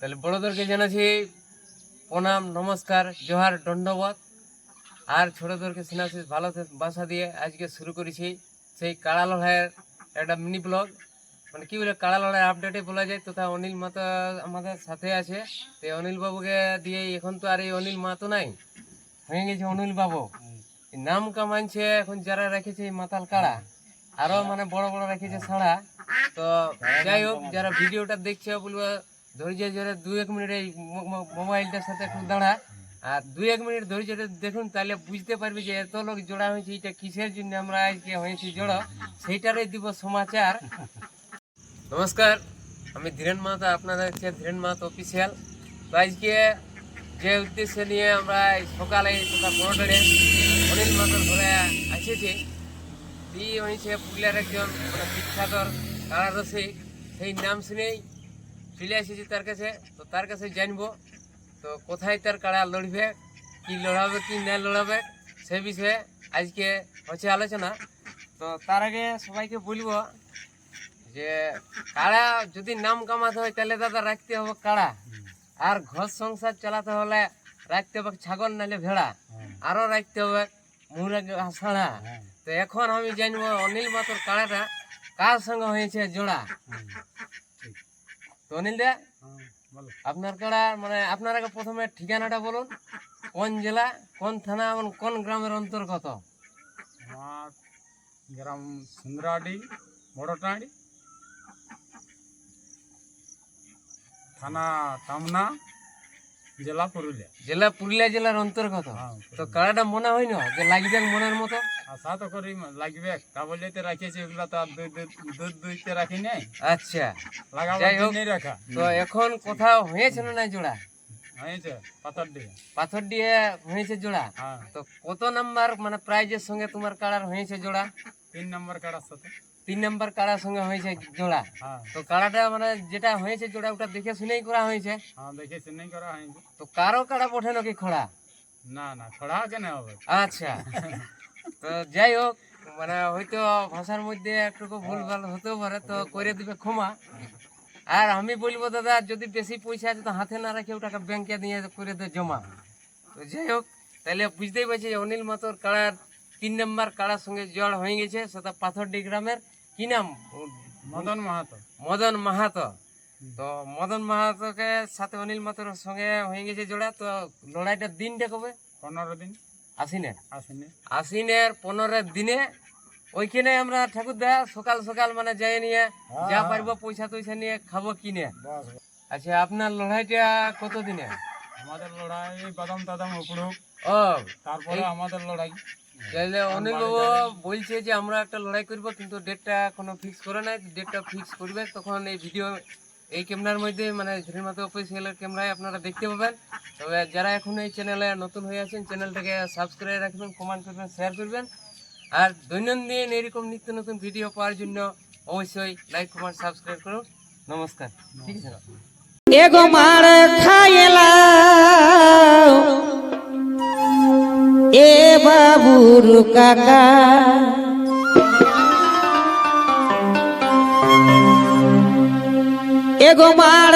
তাহলে বড়দেরকে জানাচ্ছি প্রণাম, নমস্কার, জোহার, দণ্ডবত। আর ছোটদেরকে সিনাসিস ভালো বাসা দিয়ে আজকে শুরু করেছি সেই কাড়া লড়াইয়ের একটা মিনি ব্লগ। মানে কি বলে, কাড়া লড়াই আপডেটে বলা যায়। তথা অনিল মাতো আমাদের সাথে আছে। তো অনিল বাবুকে দিয়ে, এখন তো আর এই অনিল মাতো নাই, হয়ে গেছে অনিল বাবু। নাম কামাইছে এখন যারা রেখেছে এই মাতাল কাড়া, আরো মানে বড় বড় রেখেছে সাড়া। তো যাই হোক, যারা ভিডিওটা দেখছে বলবো ধৈর্য ধরে 2-1 মিনিট এই মোবাইলটার সাথে একটু দাঁড়া, আর 2-1 মিনিট ধৈর্য ধরে দেখুন, তাহলে বুঝতে পারবি যে এত লোক জোড়া হয়েছে, এটা কিসের জন্য আমরা আজকে হয়েছি জোড়া, সেইটারই দিব সমাচার। নমস্কার, আমি ধীরেন মাহাতো, আপনারা দেখছেন ধীরেন মাহাতো অফিসিয়াল। তো আজকে যে উদ্দেশ্য নিয়ে আমরা সকালে তথা বড়ডারে অনিল মাহাতোর ঘরে এসেছি, এই হয়েছে পুরুলিয়ার একজন মানে বিখ্যাত কাড়া রসিক। সেই নাম শুনেই চলে এসেছি তার কাছে। তো তার কাছে জানবো তো কোথায় তার কাড়া লড়বে, কি লড়াবে কি না লড়াবে, সে বিষয়ে আজকে হচ্ছে আলোচনা। তো তার আগে সবাইকে বলবো যে কাড়া যদি নাম কামাতে হয় তাহলে দাদা রাখতে হবে কাড়া, আর ঘর সংসার চালাতে হলে রাখতে হবে ছাগল নাহলে ভেড়া, আরো রাখতে হবে মুরগি হাঁসড়া। তো এখন আমি জানবো অনিল মাহাতোর কাড়াটা কার সঙ্গে হয়েছে জোড়া। তো অনিল দা, আপনার কাড়া মানে আপনার আগে প্রথমে ঠিকানাটা বলুন, কোন জেলা, কোন থানা এবং কোন গ্রামের অন্তর্গত? আমার গ্রাম সুন্দরাডি, বড়টাঁড়ি, থানা টামনা, জেলা পুরুলিয়া। জেলা পুরুলিয়া জেলার অন্তর্গত। তো কাড়াটা মনে হয় না যে লাগবে মনের মতো? আশা তো করি লাগবে, তা বলে তো রাখেছি, এগুলা তো আর দুধ দুইতে রাখি নাই। আচ্ছা, লাগাবার যাই হোক, জন্যই রাখা। তো এখন কোথাও হয়েছে না নাই জোড়া? হয়েছে পাথর দিয়ে। পাথর দিয়ে হয়েছে জোড়া। হ্যাঁ, তো কত নাম্বার মানে প্রাইজের সঙ্গে তোমার কাড়ার হয়েছে জোড়া? 3 নম্বর কাড়ার সাথে। 3 নাম্বার কাড়ার সঙ্গে হয়েছে জোড়া। হ্যাঁ তো কাড়াটা মানে যেটা হয়েছে জোড়া, ওটা দেখে শুনেই করা হয়েছে। হ্যাঁ, দেখেছি নাই করা হয়েছে। তো কারো কাড়া পঠে নাকি খোড়া? না না, খড়া কেন হবে? আচ্ছা, তো যাই হোক, মানে হয়তো ভাষার মধ্যে একটু ভুলভাল হতেও পারে, তো করে দিবে ক্ষমা। আর আমি বলবো দাদা, যদি বেশি পয়সা আছে তো হাতে না রাখে ওটাকে ব্যাংকে দিয়ে করে দে জমা। তো যাই হোক, তাহলে বুঝতেই পারছি যে অনিল মাহাতোর কাড়ার 3 নাম্বার কাড়ার সঙ্গে জড় হয়ে গেছে, সেটা পাথরডি গ্রামের। কি নাম? মদন মাহাতো। মদন মাহাতো। তো মদন মাহাতোকে সাথে অনিল মাহাতোর সঙ্গে হয়ে গেছে জোড়া। তো লড়াইটার দিনটা কবে? 15 দিন। আশ্বিনের। আসেনি। আশ্বিনের 15 দিনে ওইখানে আমরা ঠাকুরদা সকাল সকাল মানে যাই নিয়ে যা পারবো পয়সা টয়সা নিয়ে খাবো কিনে। আচ্ছা, আপনার লড়াইটা কত দিনে? আমাদের লড়াই বাদাম টাদাম উপড়ুক, ও, তারপরে আমাদের লড়াই। তাহলে অনিল বাবু বলছে যে আমরা একটা লড়াই করব, কিন্তু ডেটটা কোনো ফিক্স করে নাই। ডেটটা ফিক্স করবে তখন এই ভিডিও এই ক্যামেরার মধ্যে মানে ধীরেন মাহাতো অফিসিয়ালের ক্যামেরায় আপনারা দেখতে পাবেন। তবে যারা এখন এই চ্যানেলে নতুন হয়ে আছেন, চ্যানেলটাকে সাবস্ক্রাইব রাখবেন, কমেন্ট করবেন, শেয়ার করবেন। আর দৈনন্দিন এরকম নিত্য নতুন ভিডিও পাওয়ার জন্য অবশ্যই লাইক, কমেন্ট, সাবস্ক্রাইব করুন। নমস্কার। ঠিক আছে। এগো মার খাইলা এ বাবুর কাকা, এগো মার